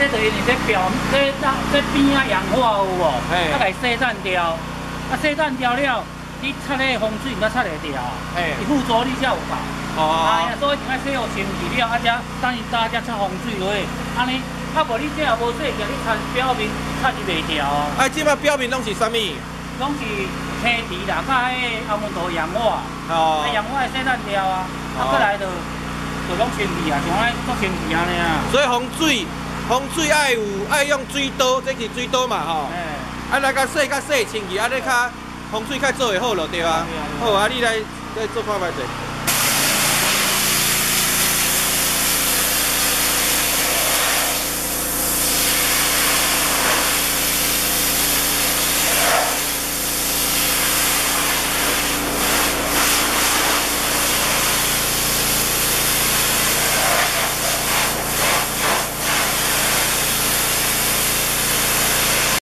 这就是这表这边啊氧化有无？啊，来洗散掉，啊洗散掉了，你擦那风水，才擦得掉。伊附着力才有效。哎呀，所以爱洗好清气了，啊才等伊大家擦风水落去，安尼，啊无你这也无洗掉，你擦表面擦就袂掉啊。啊，即摆表面拢是啥物？拢是青池啦，甲迄阿门头氧化。啊，氧化洗散掉啊，啊，过来就拢清气啊，像爱做清气安尼啊。所以风水爱用水刀，这是水刀嘛吼。啊，来甲洗清气，啊，你较风水较做会好咯，对啊。好啊，你来做看卖者。